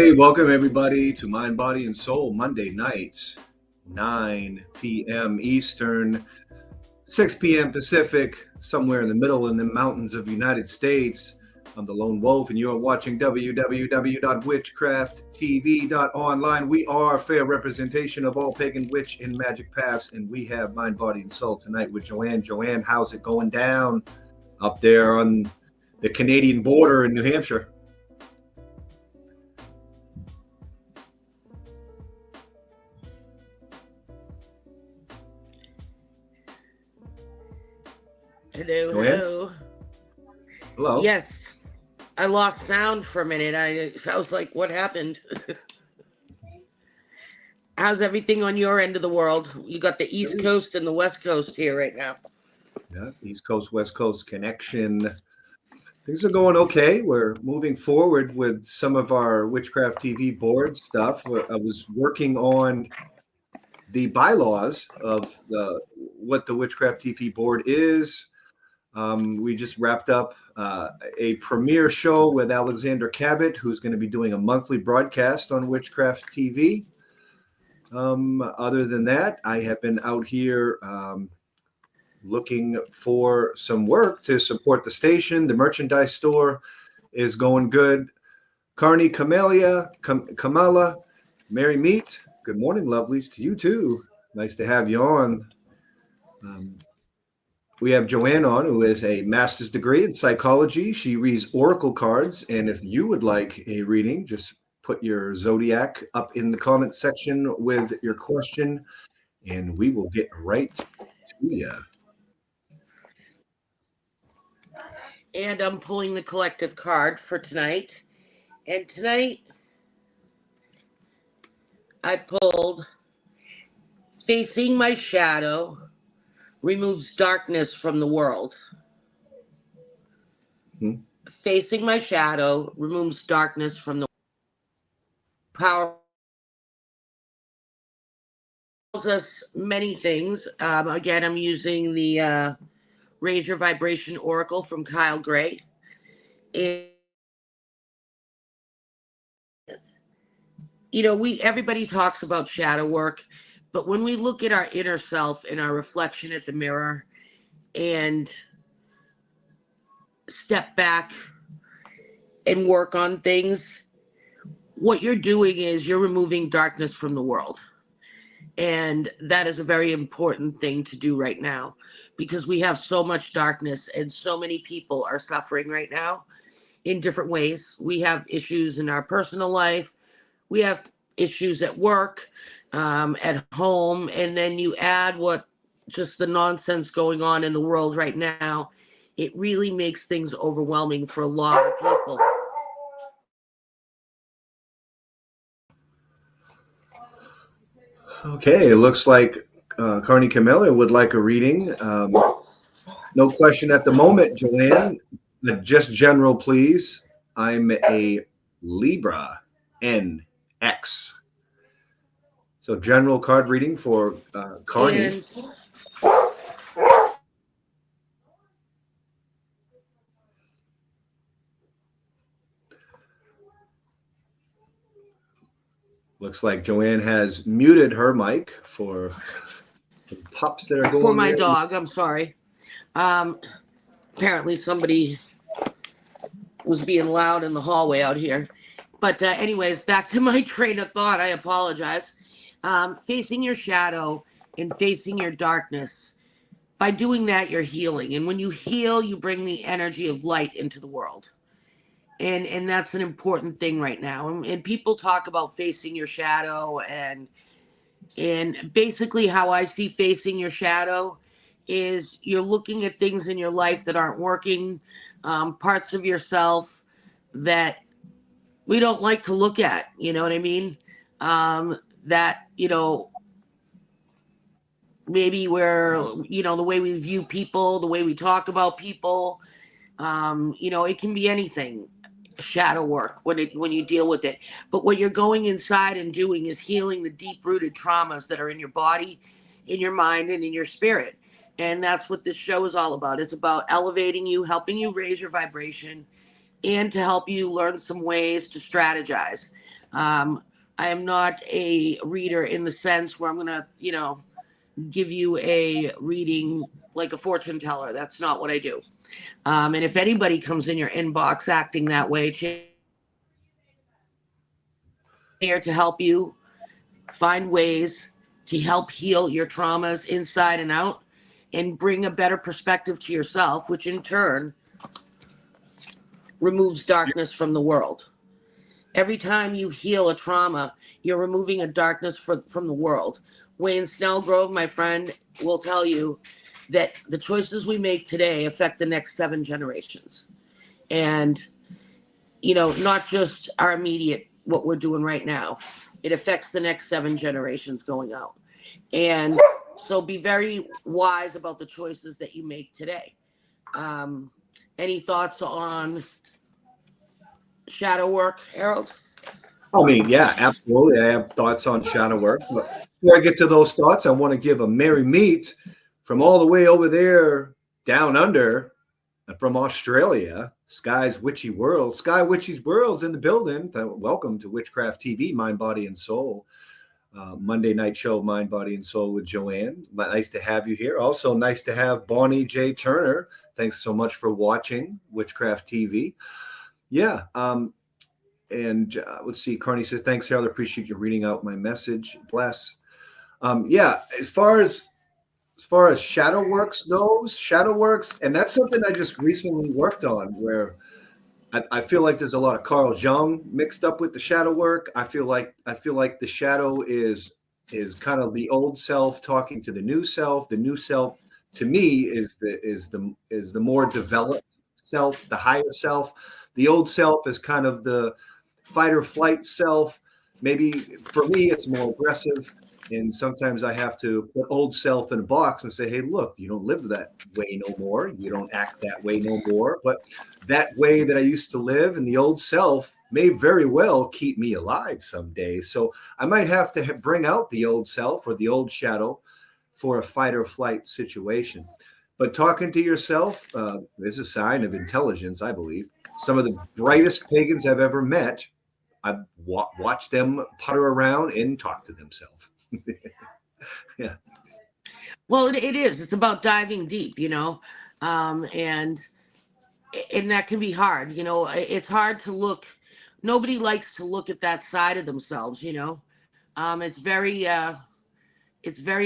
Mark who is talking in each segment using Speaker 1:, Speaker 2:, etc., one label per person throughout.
Speaker 1: Hey, welcome everybody to Mind, Body, and Soul Monday nights, 9 p.m. Eastern, 6 p.m. Pacific, somewhere in the middle in the mountains of the United States. I'm the Lone Wolf, and you are watching www.witchcrafttv.online. We are a fair representation of all pagan witch and magic paths, and we have Mind, Body, and Soul tonight with Joanne. Joanne, how's it going down up there on the Canadian border in New Hampshire?
Speaker 2: Hello,
Speaker 1: Joanne?
Speaker 2: hello.
Speaker 1: Hello.
Speaker 2: Yes, I lost sound for a minute. I was like, what happened? How's everything on your end of the world? You got the East Coast and the West Coast here right now.
Speaker 1: Yeah, East Coast, West Coast connection. Things are going okay. We're moving forward with some of our Witchcraft TV board stuff. I was working on the bylaws of what the Witchcraft TV board is. We just wrapped up a premiere show with Alexander Cabot, who's going to be doing a monthly broadcast on Witchcraft TV. Other than that, I have been out here looking for some work to support the station. The merchandise store is going good. Carney, Kamala, Mary Meat, good morning, lovelies, to you too. Nice to have you on. We have Joanne on, who has a master's degree in psychology. She reads oracle cards, and if you would like a reading, just put your zodiac up in the comment section with your question, and we will get right to you.
Speaker 2: And I'm pulling the collective card for tonight. And tonight, I pulled Facing My Shadow Removes Darkness from the World. Facing My Shadow removes darkness from the power. Tells us many things. Again, I'm using the Raise Your Vibration Oracle from Kyle Gray. And, you know, everybody talks about shadow work, but when we look at our inner self and our reflection at the mirror and step back and work on things, what you're doing is you're removing darkness from the world. And that is a very important thing to do right now, because we have so much darkness and so many people are suffering right now in different ways. We have issues in our personal life. We have issues at work, at home. And then you add just the nonsense going on in the world right now. It really makes things overwhelming for a lot of people.
Speaker 1: Okay, it looks like Carney Camilla would like a reading. No question at the moment, Joanne. Just general, please. I'm a Libra NX. So general card reading for Carney.
Speaker 2: And
Speaker 1: looks like Joanne has muted her mic for some pups that are going
Speaker 2: for my
Speaker 1: there.
Speaker 2: dog, I'm sorry. Apparently somebody was being loud in the hallway out here. But anyways, back to my train of thought. I apologize. Facing your shadow and facing your darkness. By doing that, you're healing. And when you heal, you bring the energy of light into the world. And that's an important thing right now. And people talk about facing your shadow, and basically how I see facing your shadow is you're looking at things in your life that aren't working, parts of yourself that we don't like to look at, you know what I mean? That, maybe the way we view people, the way we talk about people, it can be anything. Shadow work when you deal with it, but what you're going inside and doing is healing the deep-rooted traumas that are in your body, in your mind, and in your spirit. And that's what this show is all about. It's about elevating you, helping you raise your vibration, and to help you learn some ways to strategize. Um, I am not a reader in the sense where I'm going to, give you a reading like a fortune teller. That's not what I do. And if anybody comes in your inbox acting that way, here to help you find ways to help heal your traumas inside and out and bring a better perspective to yourself, which in turn removes darkness from the world. Every time you heal a trauma, you're removing a darkness from the world. Wayne Snellgrove, my friend, will tell you that the choices we make today affect the next 7 generations. And, not just our immediate, what we're doing right now, it affects the next 7 generations going out. And so be very wise about the choices that you make today. Um, any thoughts on shadow work, Harold?
Speaker 1: I mean, yeah, absolutely. I have thoughts on shadow work. But before I get to those thoughts, I want to give a merry meet from all the way over there down under from Australia, Sky's Witchy World. Sky Witchy's World's in the building. Welcome to Witchcraft TV, Mind, Body, and Soul. Monday night show, Mind, Body, and Soul with Joanne. Nice to have you here. Also, nice to have Bonnie J. Turner. Thanks so much for watching Witchcraft TV. Yeah. And let's see. Carney says, thanks, Harold. Appreciate you reading out my message. Bless. Yeah. As far as Shadow Works goes, and that's something I just recently worked on where I feel like there's a lot of Carl Jung mixed up with the shadow work. I feel like the shadow is kind of the old self talking to the new self. The new self to me is the more developed self, the higher self. The old self is kind of the fight or flight self. Maybe for me, it's more aggressive. And sometimes I have to put old self in a box and say, hey, look, you don't live that way no more. You don't act that way no more. But that way that I used to live and the old self may very well keep me alive someday. So I might have to bring out the old self or the old shadow for a fight or flight situation. But talking to yourself is a sign of intelligence, I believe. Some of the brightest pagans I've ever met, I've watched them putter around and talk to themselves. Yeah.
Speaker 2: Well, it is. It's about diving deep, and that can be hard. It's hard to look. Nobody likes to look at that side of themselves. It's very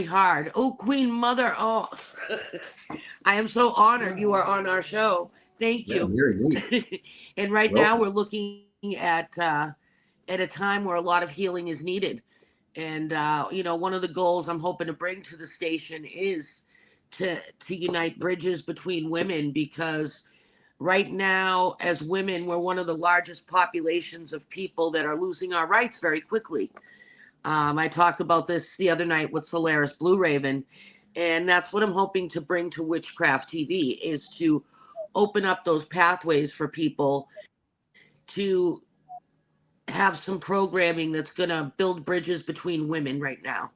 Speaker 2: hard. Oh, Queen Mother. Oh, I am so honored you are on our show. Thank
Speaker 1: Yeah,
Speaker 2: you.
Speaker 1: very neat.
Speaker 2: And right now
Speaker 1: Welcome.
Speaker 2: we're looking at a time where a lot of healing is needed. And one of the goals I'm hoping to bring to the station is to unite bridges between women, because right now, as women, we're one of the largest populations of people that are losing our rights very quickly. I talked about this the other night with Solaris Blue Raven, and that's what I'm hoping to bring to Witchcraft TV, is to open up those pathways for people to have some programming that's going to build bridges between women right now,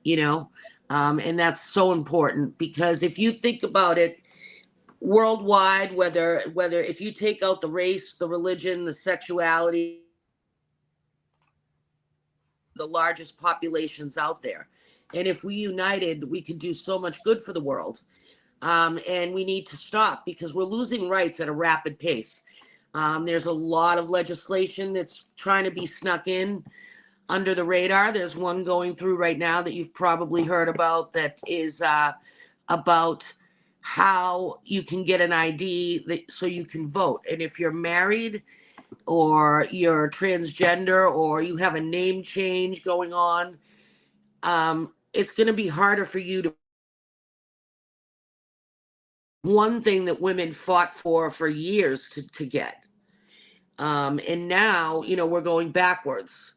Speaker 2: you know? And that's so important, because if you think about it, worldwide, whether if you take out the race, the religion, the sexuality, the largest populations out there. And if we united, we could do so much good for the world. And we need to stop, because we're losing rights at a rapid pace. There's a lot of legislation that's trying to be snuck in under the radar. There's one going through right now that you've probably heard about, that is about how you can get an ID so you can vote. And if you're married, or you're transgender, or you have a name change going on, it's going to be harder for you to. One thing that women fought for years to get. And now, we're going backwards,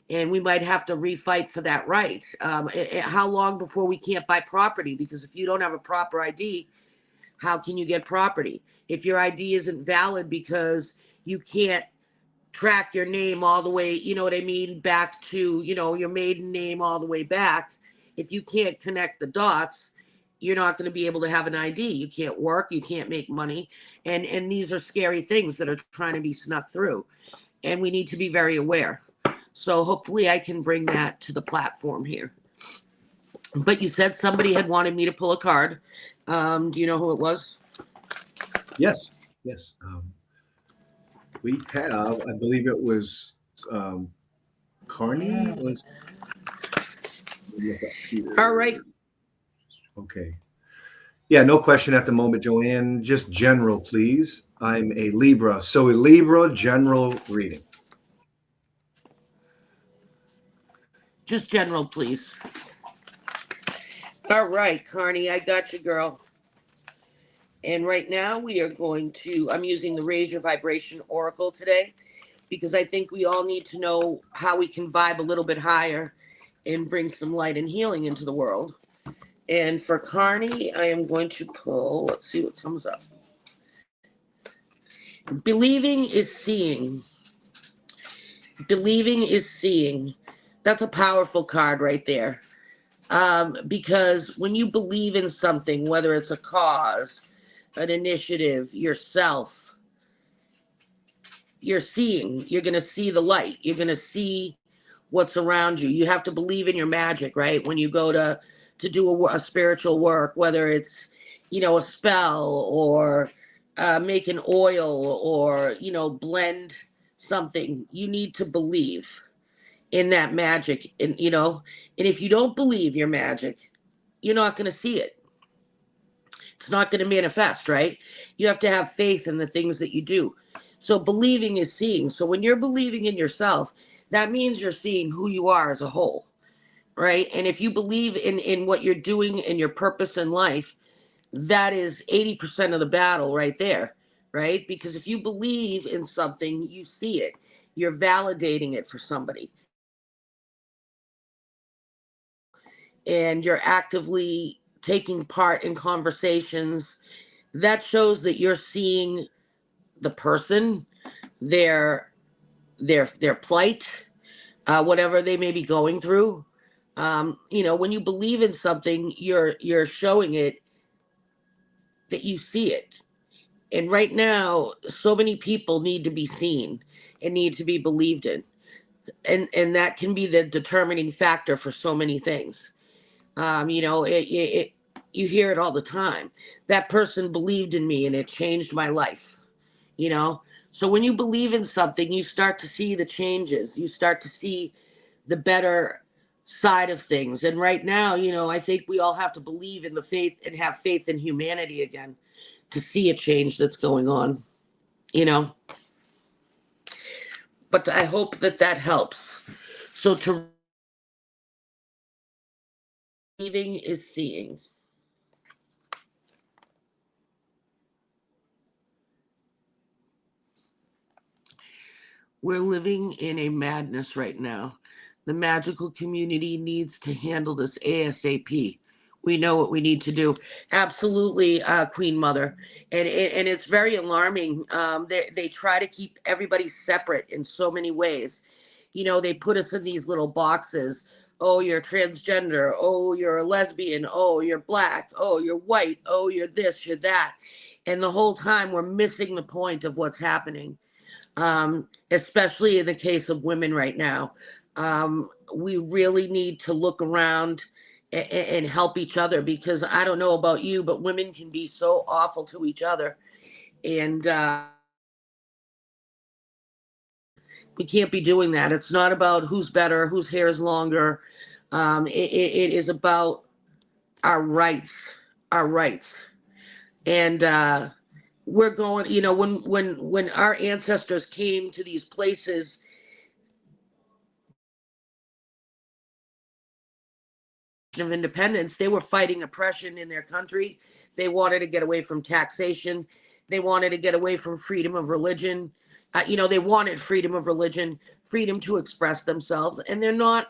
Speaker 2: and we might have to refight for that right. How long before we can't buy property? Because if you don't have a proper ID, how can you get property? If your ID isn't valid because you can't track your name all the way, you know what I mean, back to, your maiden name all the way back. If you can't connect the dots, you're not going to be able to have an ID. You can't work, you can't make money. And these are scary things that are trying to be snuck through. And we need to be very aware. So hopefully I can bring that to the platform here. But you said somebody had wanted me to pull a card. Do you know who it was?
Speaker 1: Yes, yes. We have, I believe it was um, Carney. Let's look up
Speaker 2: All right.
Speaker 1: here. Okay. Yeah, no question at the moment, Joanne. Just general, please. I'm a Libra. So a Libra general reading.
Speaker 2: Just general, please. All right, Carney, I got you, girl. And right now we are going to, I'm using the Raise Your Vibration Oracle today because I think we all need to know how we can vibe a little bit higher and bring some light and healing into the world. And for Carney, I am going to pull, let's see what comes up. Believing is seeing. Believing is seeing. That's a powerful card right there. Because when you believe in something, whether it's a cause, an initiative, yourself, you're going to see the light. You're going to see what's around you. You have to believe in your magic, right? When you go to do a spiritual work, whether it's, a spell or make an oil or, blend something, you need to believe in that magic. And if you don't believe your magic, you're not going to see it. It's not going to manifest, right? You have to have faith in the things that you do. So believing is seeing. So when you're believing in yourself, that means you're seeing who you are as a whole, right? And if you believe in what you're doing and your purpose in life, that is 80% of the battle right there, right? Because if you believe in something, you see it. You're validating it for somebody. And you're actively taking part in conversations. That shows that you're seeing the person, their their plight, whatever they may be going through. When you believe in something, you're showing it that you see it. And right now, so many people need to be seen and need to be believed in, and that can be the determining factor for so many things. You hear it all the time. That person believed in me, and it changed my life. you know so when you believe in something, you start to see the changes, you start to see the better side of things. And right now, I think we all have to believe in the faith and have faith in humanity again to see a change that's going on you know but I hope that helps. So to believing is seeing. We're living in a madness right now. The magical community needs to handle this ASAP. We know what we need to do. Absolutely, Queen Mother. And it's very alarming. They try to keep everybody separate in so many ways. They put us in these little boxes. Oh, you're transgender. Oh, you're a lesbian. Oh, you're black. Oh, you're white. Oh, you're this, you're that. And the whole time we're missing the point of what's happening, especially in the case of women right now. We really need to look around and help each other, because I don't know about you, but women can be so awful to each other. And we can't be doing that. It's not about who's better, whose hair is longer. It is about our rights, our rights. And we're going, when our ancestors came to these places of independence, they were fighting oppression in their country. They wanted to get away from taxation. They wanted to get away from freedom of religion. They wanted freedom of religion, freedom to express themselves, and they're not.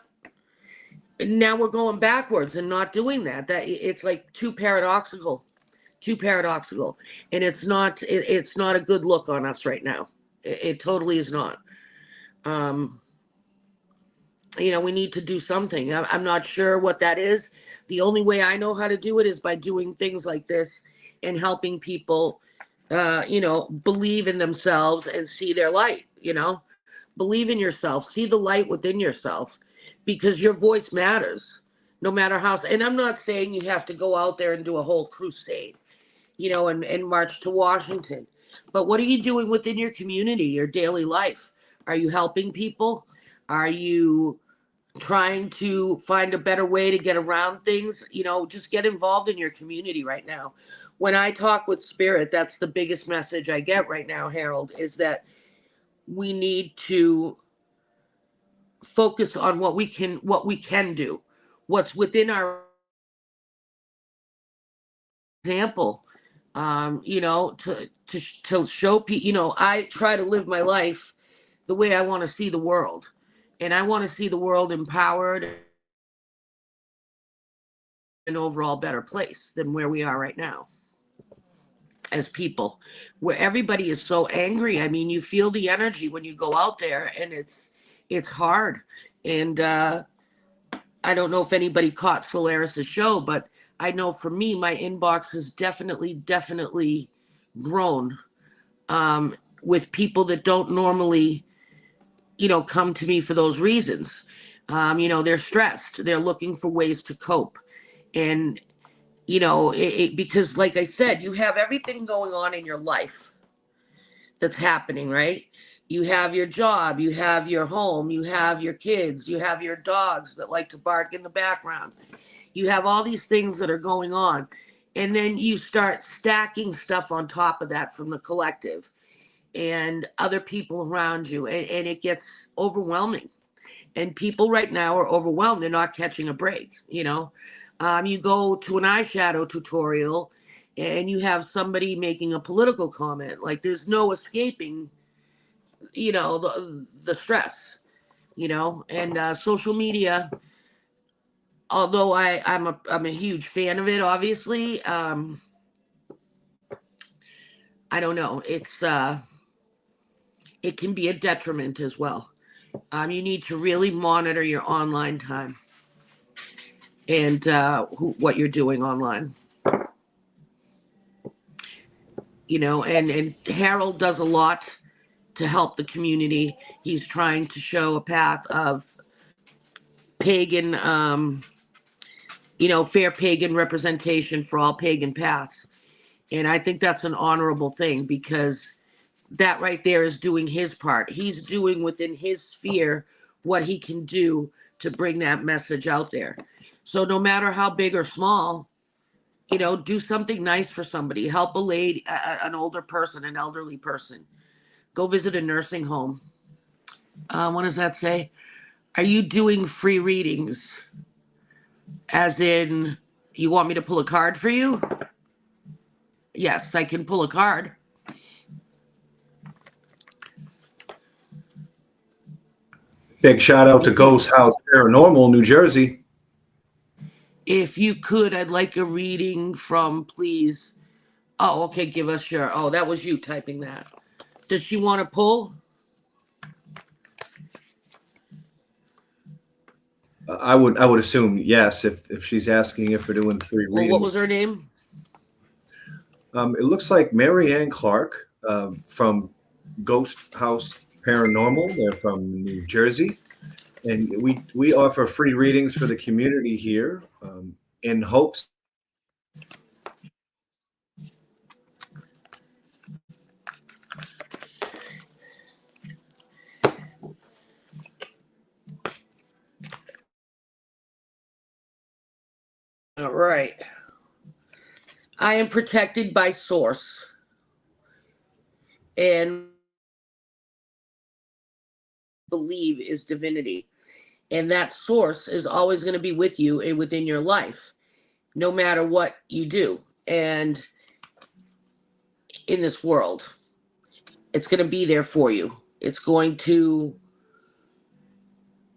Speaker 2: Now we're going backwards and not doing that. That it's like too paradoxical, and it's not a good look on us right now. It totally is not. Um, we need to do something. I'm not sure what that is. The only way I know how to do it is by doing things like this and helping people, believe in themselves and see their light. Believe in yourself. See the light within yourself, because your voice matters. No matter how, and I'm not saying you have to go out there and do a whole crusade, and march to Washington. But what are you doing within your community, your daily life? Are you helping people? Are you trying to find a better way to get around things? Just get involved in your community right now. When I talk with Spirit, that's the biggest message I get right now, Harold, is that we need to focus on what we can do, what's within our example. To show people. I try to live my life the way I want to see the world, and I want to see the world empowered, an overall better place than where we are right now as people, where everybody is so angry. I mean, you feel the energy when you go out there, and it's hard. And I don't know if anybody caught Solaris's show, but I know for me, my inbox has definitely grown, with people that don't normally, come to me for those reasons. They're stressed. They're looking for ways to cope. And, because like I said, you have everything going on in your life that's happening, right? You have your job, you have your home, you have your kids, you have your dogs that like to bark in the background. You have all these things that are going on. And then you start stacking stuff on top of that from the collective and other people around you. And it gets overwhelming. And people right now are overwhelmed. They're not catching a break. You go to an eyeshadow tutorial and you have somebody making a political comment. Like, there's no escaping, the stress. And social media, although I'm a huge fan of it, obviously, I don't know. It can be a detriment as well. You need to really monitor your online time and what you're doing online. And Harold does a lot to help the community. He's trying to show a path of pagan, fair pagan representation for all pagan paths. And I think that's an honorable thing, because that right there is doing his part. He's doing within his sphere what he can do to bring that message out there. So no matter how big or small, do something nice for somebody. Help a lady, an older person, an elderly person. Go visit a nursing home. What does that say? Are you doing free readings? As in, you want me to pull a card for you? Yes, I can pull a card.
Speaker 1: Big shout out to Ghost House Paranormal, New Jersey.
Speaker 2: If you could, I'd like a reading from, please. Oh, okay, give us your. Oh, that was you typing that. Does she want to pull?
Speaker 1: I would assume yes, if she's asking if we're doing free
Speaker 2: Well,
Speaker 1: readings.
Speaker 2: what was her name?
Speaker 1: It looks like Mary Ann Clark, from Ghost House Paranormal. They're from New Jersey, and we offer free readings for the community here, in hopes.
Speaker 2: All right. I am protected by source. And believe is divinity. And that source is always going to be with you and within your life, no matter what you do. And in this world, it's going to be there for you. It's going to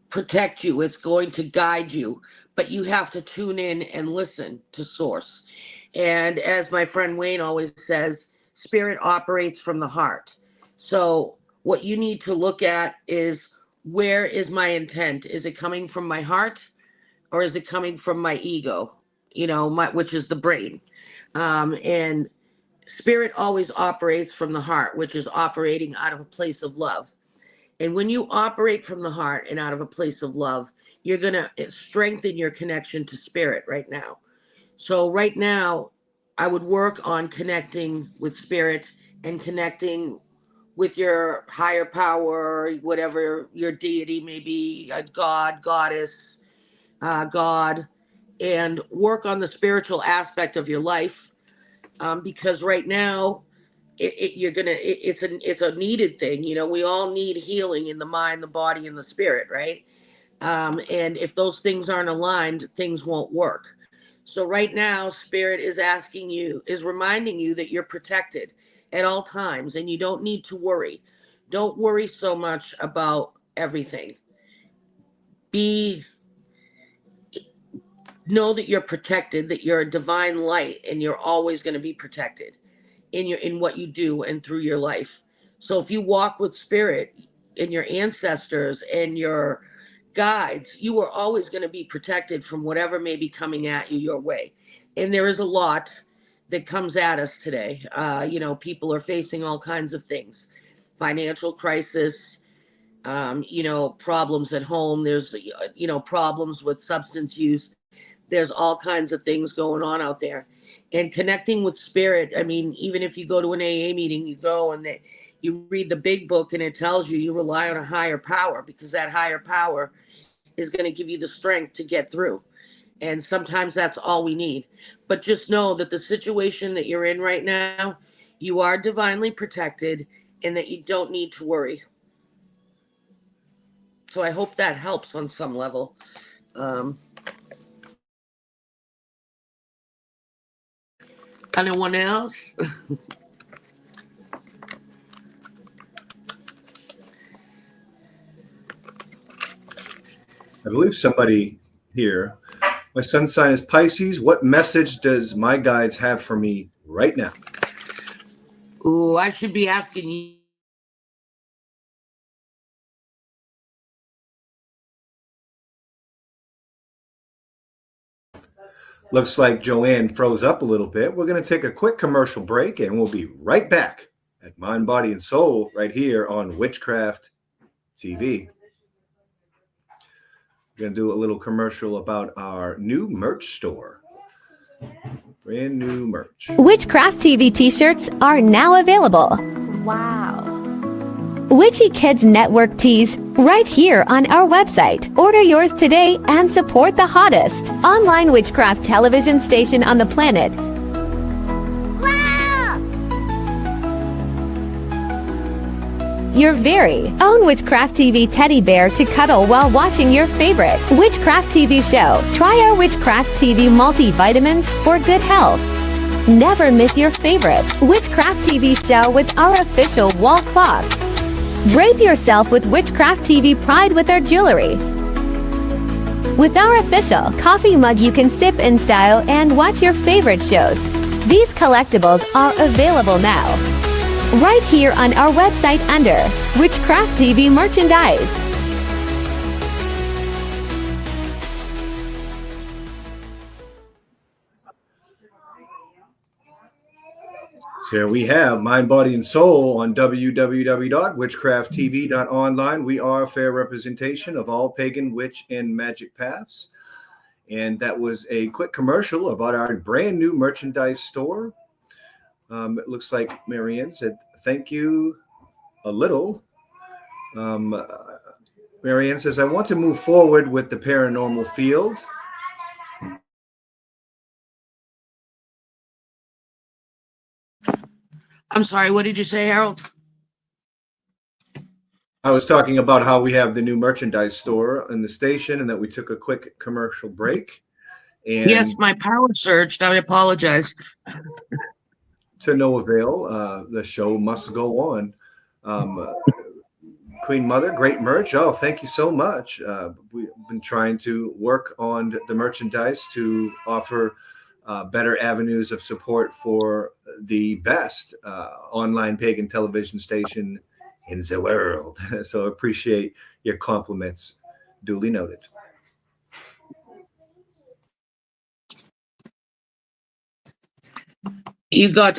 Speaker 2: protect you. It's going to guide you. But you have to tune in and listen to source. And as my friend Wayne always says, spirit operates from the heart. So what you need to look at is, where is my intent? Is it coming from my heart, or is it coming from my ego? Which is the brain. And spirit always operates from the heart, which is operating out of a place of love. And when you operate from the heart and out of a place of love, you're going to strengthen your connection to spirit right now. So, right now, I would work on connecting with spirit and connecting with your higher power, whatever your deity may be, a god, goddess, God, and work on the spiritual aspect of your life. Because right now, it's a needed thing. You know, we all need healing in the mind, the body, and the spirit, right? And if those things aren't aligned, things won't work. So right now, spirit is asking you, is reminding you that you're protected at all times, and you don't need to worry. Don't worry so much about everything. Be Know that you're protected, that you're a divine light, and you're always going to be protected in what you do and through your life. So if you walk with spirit and your ancestors and your guides, you are always going to be protected from whatever may be coming at you your way. And there is a lot that comes at us today. People are facing all kinds of things, financial crisis, problems at home. There's, problems with substance use. There's all kinds of things going on out there. And connecting with spirit, I mean, even if you go to an AA meeting, you go and you read the big book and it tells you you rely on a higher power, because that higher power is going to give you the strength to get through. And sometimes that's all we need. But just know that the situation that you're in right now, you are divinely protected and that you don't need to worry. So I hope that helps on some level. Um, Anyone else?
Speaker 1: I believe somebody here. My sun sign is Pisces. What message does my guides have for me right now?
Speaker 2: Ooh, I should be asking you.
Speaker 1: Looks like Joanne froze up a little bit. We're going to take a quick commercial break and we'll be right back at Mind, Body, and Soul right here on Witchcraft TV. We're going to do a little commercial about our new merch store. Brand new merch.
Speaker 3: Witchcraft TV t-shirts are now available.
Speaker 4: Wow.
Speaker 3: Witchy Kids Network tees right here on our website. Order yours today and support the hottest online witchcraft television station on the planet.
Speaker 4: Wow!
Speaker 3: Your very own Witchcraft TV teddy bear to cuddle while watching your favorite Witchcraft TV show. Try our Witchcraft TV multivitamins for good health. Never miss your favorite Witchcraft TV show with our official wall clock. Drape yourself with Witchcraft TV pride with our jewelry. With our official coffee mug, you can sip in style and watch your favorite shows. These collectibles are available now, right here on our website under Witchcraft TV merchandise.
Speaker 1: So here we have Mind, Body, and Soul on www.witchcrafttv.online. We are a fair representation of all pagan, witch, and magic paths. And that was a quick commercial about our brand new merchandise store. It looks like Marianne said thank you a little. Marianne says, I want to move forward with the paranormal field.
Speaker 2: I'm sorry, what did you say, Harold?
Speaker 1: I was talking about how we have the new merchandise store in the station and that we took a quick commercial break. And
Speaker 2: Yes, my power surged. I apologize.
Speaker 1: to no avail. The show must go on. Queen Mother, great merch. Oh, thank you so much. We've been trying to work on the merchandise to offer better avenues of support for the best online pagan television station in the world. So appreciate your compliments. Duly noted.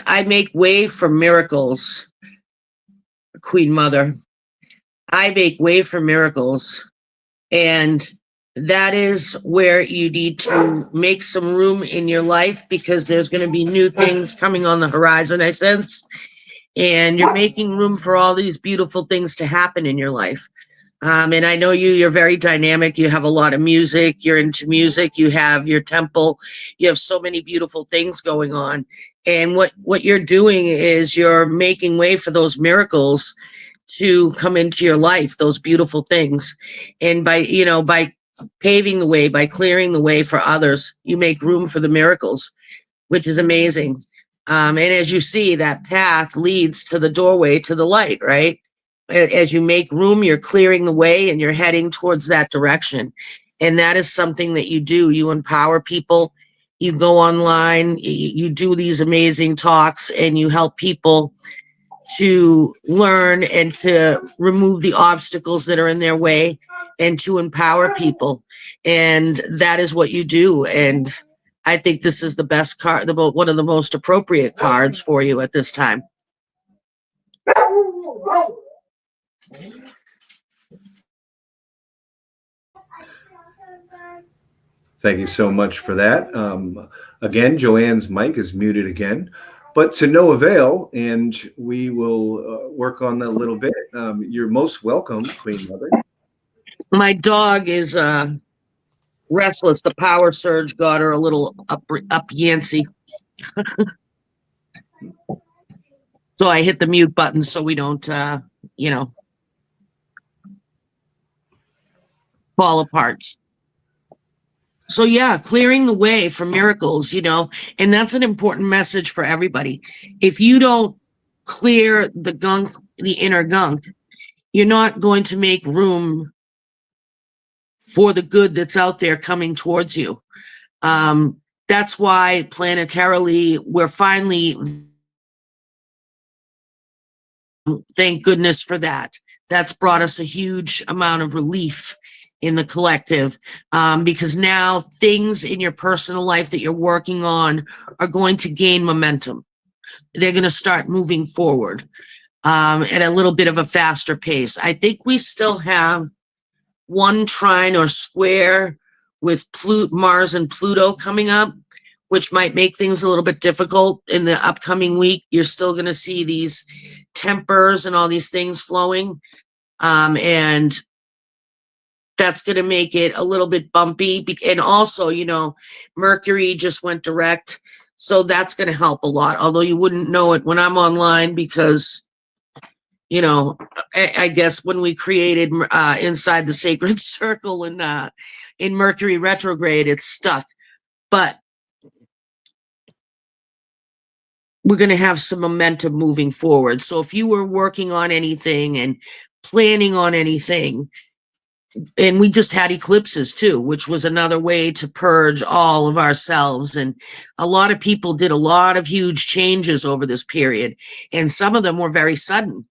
Speaker 2: I make way for miracles, Queen Mother. I make way for miracles. And that is where you need to make some room in your life, because there's going to be new things coming on the horizon, I sense. And you're making room for all these beautiful things to happen in your life. And I know you're very dynamic. You have a lot of music. You're into music. You have your temple. You have so many beautiful things going on. And what you're doing is you're making way for those miracles to come into your life, those beautiful things. And by paving the way, by clearing the way for others, you make room for the miracles, which is amazing. And as you see, that path leads to the doorway to the light, right? As you make room, you're clearing the way and you're heading towards that direction. And that is something that you do. You empower people. You go online, you do these amazing talks, and you help people to learn and to remove the obstacles that are in their way and to empower people. And that is what you do. And I think this is the best card, one of the most appropriate cards for you at this time.
Speaker 1: Thank you so much for that. Again, Joanne's mic is muted again, but to no avail, and we will work on that a little bit. You're most welcome, Queen Mother.
Speaker 2: My dog is restless. The power surge got her a little up yancy. So I hit the mute button so we don't, fall apart. So yeah, clearing the way for miracles, and that's an important message for everybody. If you don't clear the gunk, the inner gunk, you're not going to make room for the good that's out there coming towards you. That's why planetarily, we're finally, thank goodness for that. That's brought us a huge amount of relief in the collective, because now things in your personal life that you're working on are going to gain momentum. They're going to start moving forward at a little bit of a faster pace. I think we still have one trine or square with Mars and Pluto coming up, which might make things a little bit difficult in the upcoming week. You're still going to see these tempers and all these things flowing. And that's going to make it a little bit bumpy. And also, Mercury just went direct. So that's going to help a lot. Although you wouldn't know it when I'm online because, I guess when we created Inside the Sacred Circle in Mercury retrograde, it's stuck. But we're going to have some momentum moving forward. So if you were working on anything and planning on anything, and we just had eclipses too, which was another way to purge all of ourselves. And a lot of people did a lot of huge changes over this period. And some of them were very sudden,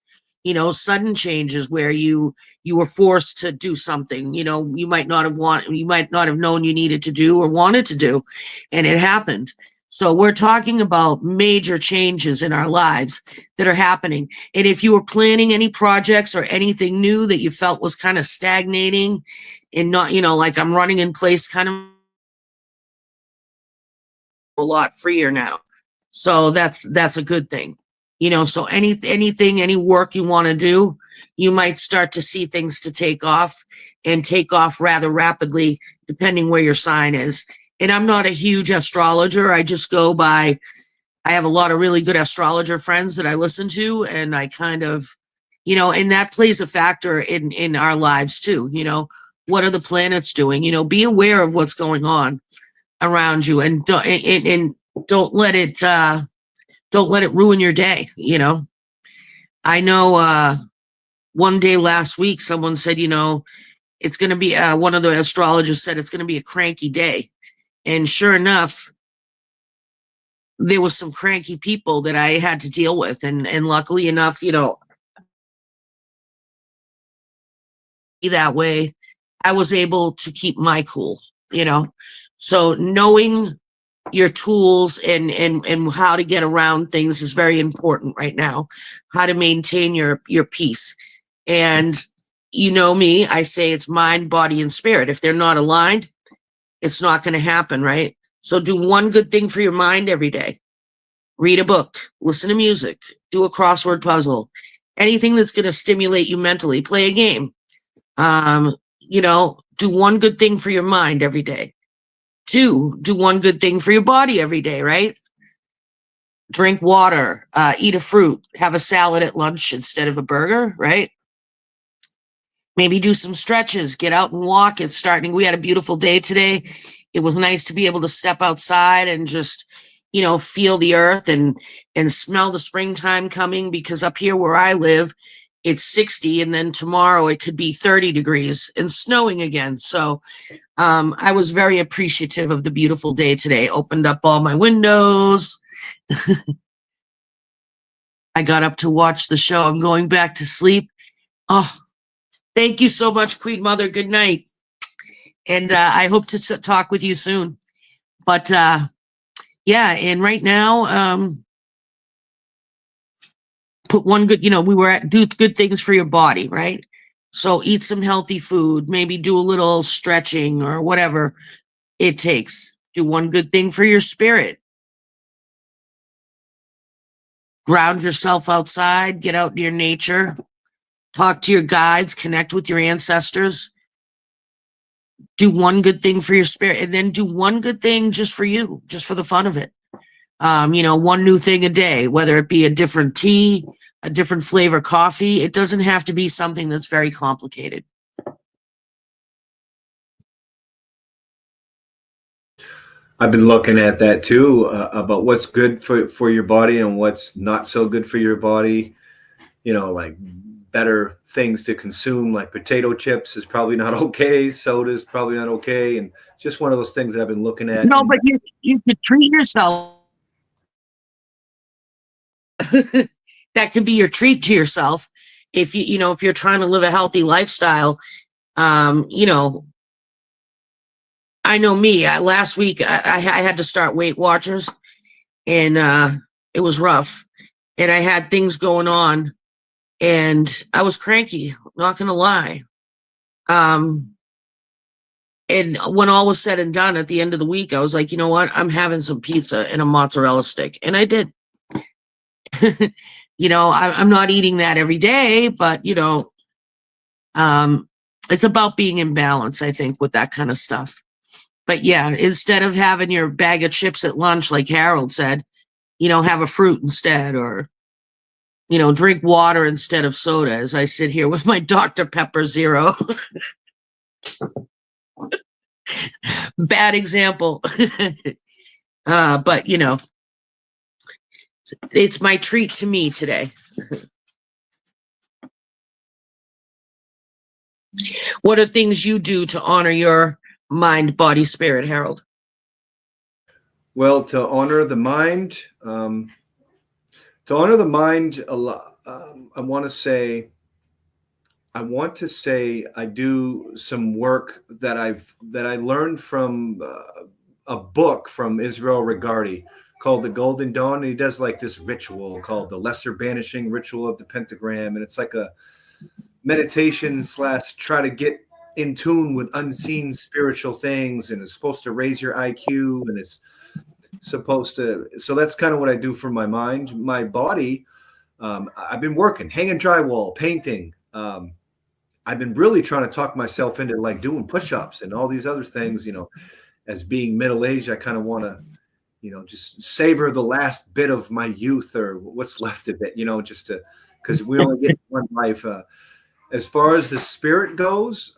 Speaker 2: sudden changes where you were forced to do something, you might not have known you needed to do or wanted to do. And it happened. So we're talking about major changes in our lives that are happening. And if you were planning any projects or anything new that you felt was kind of stagnating and not, like I'm running in place, kind of a lot freer now. So that's a good thing. So anything, any work you want to do, you might start to see things to take off rather rapidly, depending where your sign is. And I'm not a huge astrologer. I just go by, I have a lot of really good astrologer friends that I listen to, and I kind of, and that plays a factor in our lives too. What are the planets doing? Be aware of what's going on around you, and don't let it ruin your day. I know one day last week, someone said, it's going to be, one of the astrologers said it's going to be a cranky day. And sure enough, there was some cranky people that I had to deal with. And luckily enough, that way, I was able to keep my cool, So knowing your tools and how to get around things is very important right now, how to maintain your peace. And you know me, I say it's mind, body, and spirit. If they're not aligned, it's not going to happen, right? So do one good thing for your mind every day. Read a book, listen to music, do a crossword puzzle, anything that's going to stimulate you mentally. Play a game. Do one good thing for your mind every day. 2, do one good thing for your body every day, right? Drink water, eat a fruit, have a salad at lunch instead of a burger, right? Maybe do some stretches, get out and walk. It's starting. We had a beautiful day today. It was nice to be able to step outside and just, feel the earth and smell the springtime coming, because up here where I live, it's 60, and then tomorrow it could be 30 degrees and snowing again. So I was very appreciative of the beautiful day today. Opened up all my windows. I got up to watch the show. I'm going back to sleep. Oh, thank you so much, Queen Mother. Good night. And I hope to talk with you soon. But and right now, put one good, we were at do good things for your body, right? So eat some healthy food, maybe do a little stretching or whatever it takes. Do one good thing for your spirit. Ground yourself outside, get out near nature, talk to your guides, connect with your ancestors. Do one good thing for your spirit, and then do one good thing just for you, just for the fun of it. One new thing a day, whether it be a different tea, a different flavor coffee. It doesn't have to be something that's very complicated.
Speaker 1: I've been looking at that too, about what's good for your body and what's not so good for your body. Like better things to consume, like potato chips is probably not okay. Soda is probably not okay. And just one of those things that I've been looking at.
Speaker 2: No, but you could treat yourself. That could be your treat to yourself. If if you're trying to live a healthy lifestyle, I know me. Last week, I had to start Weight Watchers, and it was rough. And I had things going on, and I was cranky, not going to lie. And when all was said and done, at the end of the week, I was like, you know what? I'm having some pizza and a mozzarella stick. And I did. I'm not eating that every day, but, it's about being in balance, I think, with that kind of stuff. But yeah, instead of having your bag of chips at lunch, like Harold said, have a fruit instead, or, drink water instead of soda, as I sit here with my Dr. Pepper Zero. Bad example. But, it's my treat to me today. What are things you do to honor your mind, body, spirit, Harold?
Speaker 1: Well, to honor the mind, a lot. I want to say I do some work that I learned from a book from Israel Regardie called The Golden Dawn. And he does like this ritual called the Lesser Banishing Ritual of the Pentagram, and it's like a meditation / try to get in tune with unseen spiritual things, and it's supposed to raise your IQ, and it's supposed to. So that's kind of what I do for my mind. My body, I've been working, hanging drywall, painting. I've been really trying to talk myself into like doing push-ups and all these other things. As being middle-aged, I kind of want to, just savor the last bit of my youth or what's left of it, just to, because we only get one life. As far as the spirit goes,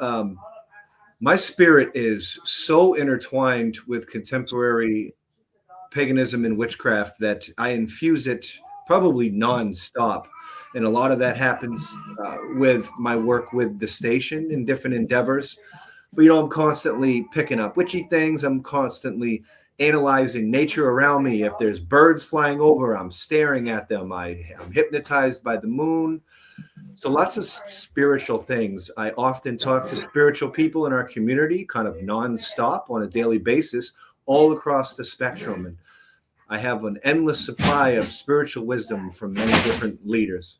Speaker 1: my spirit is so intertwined with contemporary paganism and witchcraft that I infuse it probably nonstop. And a lot of that happens with my work with the station and different endeavors. But, I'm constantly picking up witchy things. I'm constantly analyzing nature around me. If there's birds flying over, I'm staring at them. I'm hypnotized by the moon. So lots of spiritual things. I often talk to spiritual people in our community kind of nonstop on a daily basis, all across the spectrum. And I have an endless supply of spiritual wisdom from many different leaders.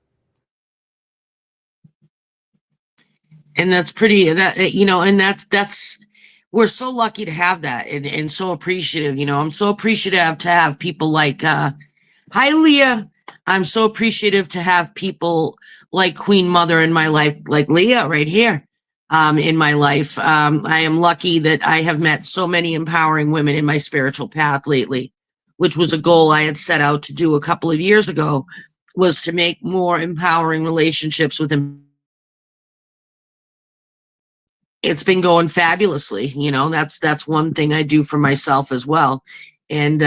Speaker 2: And that's pretty, that, you know, and that's, we're so lucky to have that, and so appreciative. You know, I'm so appreciative to have people like, hi, Leah. I'm so appreciative to have people like Queen Mother in my life, like Leah right here, in my life. I am lucky that I have met so many empowering women in my spiritual path lately, which was a goal I had set out to do a couple of years ago, was to make more empowering relationships with them. It's been going fabulously. You know, that's one thing I do for myself as well. And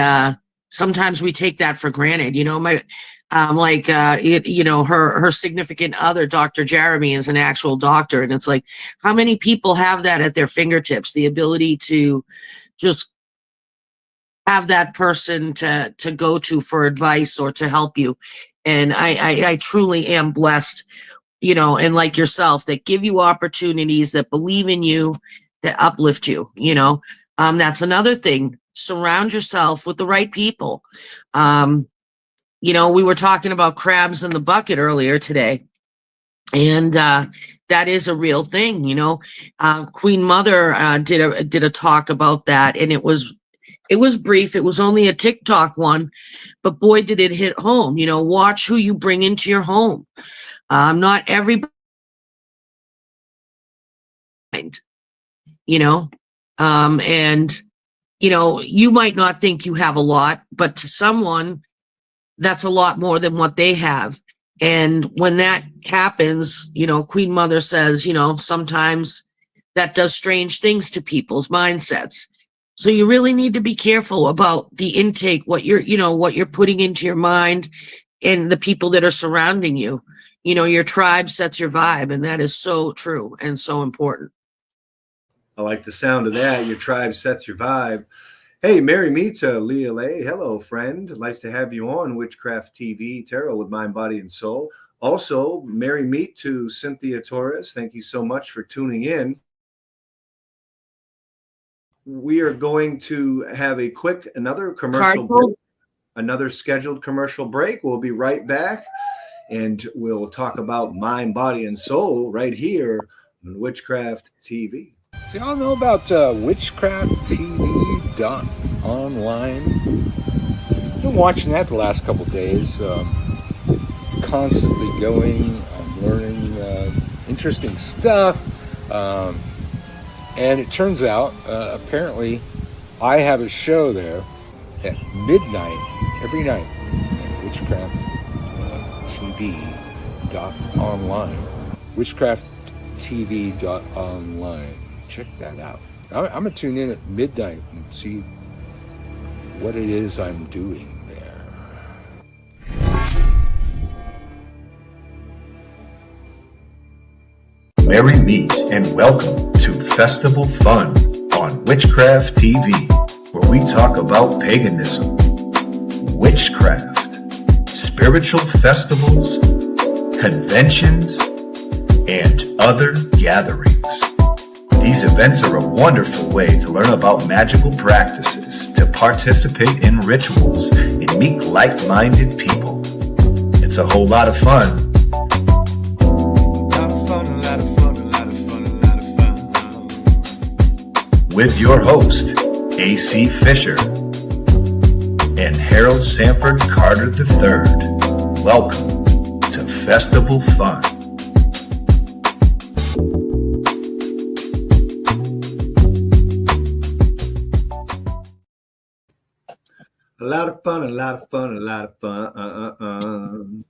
Speaker 2: sometimes we take that for granted. You know, my you know, her significant other, Dr. Jeremy, is an actual doctor, and it's like, how many people have that at their fingertips, the ability to just have that person to go to for advice or to help you. And I truly am blessed, you know, and like yourself, that give you opportunities, that believe in you, that uplift you, you know. That's another thing. Surround yourself with the right people. You know, we were talking about crabs in the bucket earlier today, and that is a real thing. You know, Queen Mother did a talk about that, and it was brief. It was only a TikTok one, but boy, did it hit home. You know, watch who you bring into your home. Not everybody, you know, and you know, you might not think you have a lot, but to someone, that's a lot more than what they have. And when that happens, you know, Queen Mother says, you know, sometimes that does strange things to people's mindsets. So you really need to be careful about the intake, what you're putting into your mind, and the people that are surrounding you. You know, your tribe sets your vibe, and that is so true and so important.
Speaker 1: I like the sound of that. Your tribe sets your vibe. Hey, Mary Mita, Leah Lay. Hello, friend. Nice to have you on Witchcraft TV, Tarot with Mind, Body, and Soul. Also, Mary Meet to Cynthia Torres. Thank you so much for tuning in. We are going to have another commercial break, another scheduled commercial break. We'll be right back, and we'll talk about Mind, Body, and Soul right here on Witchcraft TV.
Speaker 4: Do y'all know about witchcrafttv.online? Been watching that the last couple of days. Constantly going, I'm learning interesting stuff. And it turns out, apparently, I have a show there at midnight every night at witchcrafttv.online. Witchcrafttv.online. Check that out. I'm going to tune in at midnight and see what it is I'm doing there.
Speaker 5: Merry meet and welcome to Festival Fun on Witchcraft TV, where we talk about paganism, witchcraft, spiritual festivals, conventions, and other gatherings. These events are a wonderful way to learn about magical practices, to participate in rituals, and meet like-minded people. It's a whole lot of fun. With your host, A.C. Fisher and Harold Sanford Carter III. Welcome to Festival Fun.
Speaker 1: A lot of fun, a lot of fun, a lot of fun.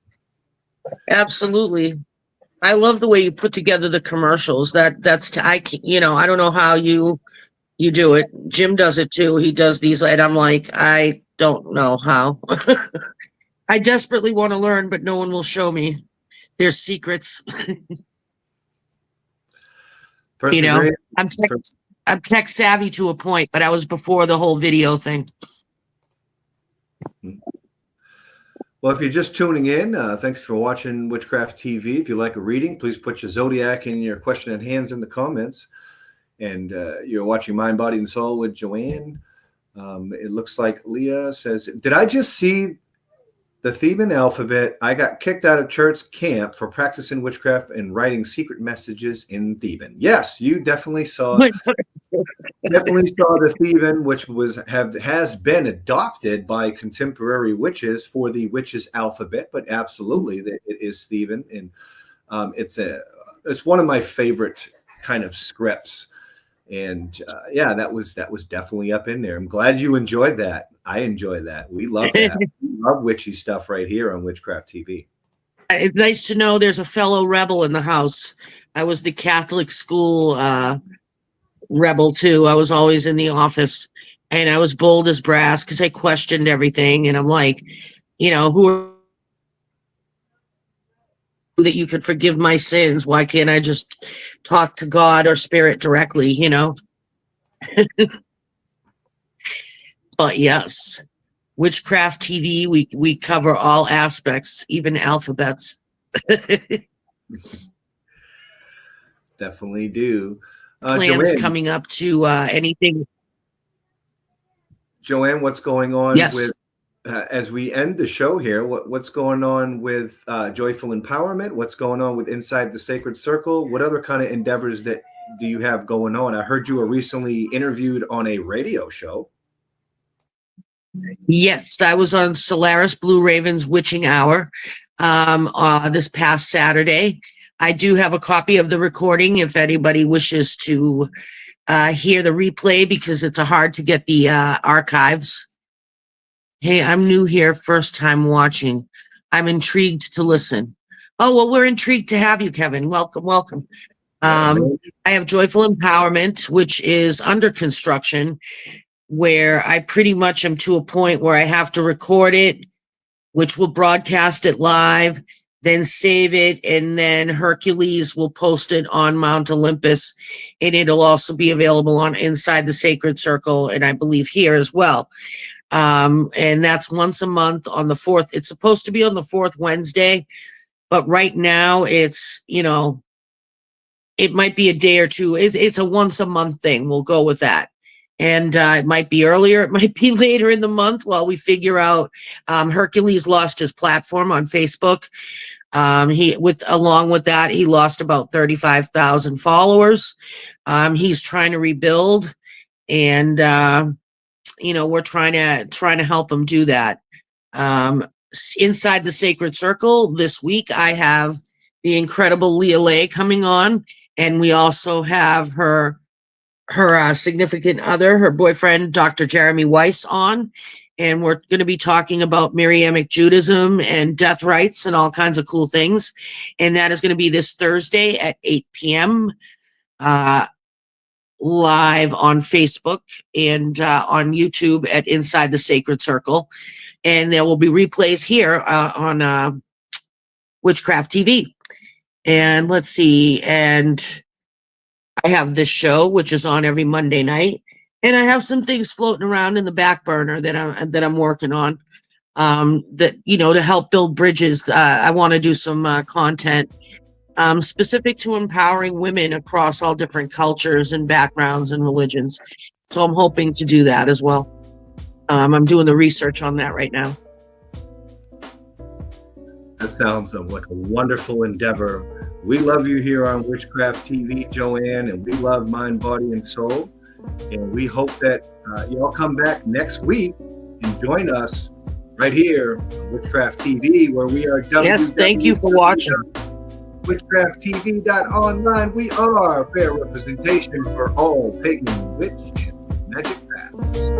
Speaker 2: Absolutely. I love the way you put together the commercials. I don't know how you do it. Jim does it too. He does these, and I'm like, I don't know how. I desperately want to learn, but no one will show me their secrets. You know, I'm tech savvy to a point, but I was before the whole video thing.
Speaker 1: Well, if you're just tuning in, thanks for watching Witchcraft TV. If you like a reading, please put your zodiac and your question and hands in the comments. And you're watching Mind, Body, and Soul with Joanne. It looks like Leah says, did I just see The Theban alphabet. I got kicked out of church camp for practicing witchcraft and writing secret messages in Theban. Yes, you definitely saw the Theban, which has been adopted by contemporary witches for the witches alphabet, but absolutely it is Theban, and it's one of my favorite kind of scripts. And yeah, that was definitely up in there. I'm glad you enjoyed that. I enjoy that. We love that. We love witchy stuff right here on Witchcraft TV.
Speaker 2: It's nice to know there's a fellow rebel in the house. I was the Catholic school rebel too. I was always in the office, and I was bold as brass because I questioned everything. And I'm like, who are that you could forgive my sins? Why can't I just talk to God or spirit directly, But yes, Witchcraft TV, we cover all aspects, even alphabets.
Speaker 1: Definitely do.
Speaker 2: Plans
Speaker 1: Joanne,
Speaker 2: coming up to anything.
Speaker 1: Joanne, what's going on
Speaker 2: Yes.
Speaker 1: with as we end the show here? What's going on with Joyful Empowerment? What's going on with Inside the Sacred Circle? What other kind of endeavors do you have going on? I heard you were recently interviewed on a radio show.
Speaker 2: Yes, I was on Solaris Blue Raven's Witching Hour this past Saturday. I do have a copy of the recording if anybody wishes to hear the replay, because it's hard to get the archives. Hey, I'm new here, first time watching. I'm intrigued to listen. Oh, well, we're intrigued to have you, Kevin. Welcome, welcome. I have Joyful Empowerment, which is under construction, where I pretty much am to a point where I have to record it, which will broadcast it live, then save it, and then Hercules will post it on Mount Olympus, and it'll also be available on Inside the Sacred Circle, and I believe here as well. And that's once a month on the 4th. It's supposed to be on the 4th Wednesday, but right now it's, it might be a day or two. It's a once a month thing. We'll go with that. And it might be earlier, it might be later in the month while we figure out. Hercules lost his platform on Facebook. Along with that, he lost about 35,000 followers. He's trying to rebuild, and we're trying to help him do that. Inside the Sacred Circle this week, I have the incredible Leah Lay coming on, and we also have her significant other, her boyfriend, Dr. Jeremy Weiss, on, and we're going to be talking about Miriamic Judaism and death rights and all kinds of cool things. And that is going to be this Thursday at 8 p.m. Live on Facebook and on YouTube at Inside the Sacred Circle. And there will be replays here on Witchcraft TV. And let's see, and I have this show, which is on every Monday night, and I have some things floating around in the back burner that I'm working on. To help build bridges. I want to do some content specific to empowering women across all different cultures and backgrounds and religions. So I'm hoping to do that as well. I'm doing the research on that right now.
Speaker 1: That sounds like a wonderful endeavor. We love you here on Witchcraft TV, Joanne, and we love Mind, Body, and Soul. And we hope that you all come back next week and join us right here on Witchcraft TV, where we are.
Speaker 2: Yes, thank you for watching.
Speaker 1: WitchcraftTV.online. We are fair representation for all pagan, witch, and magic crafts.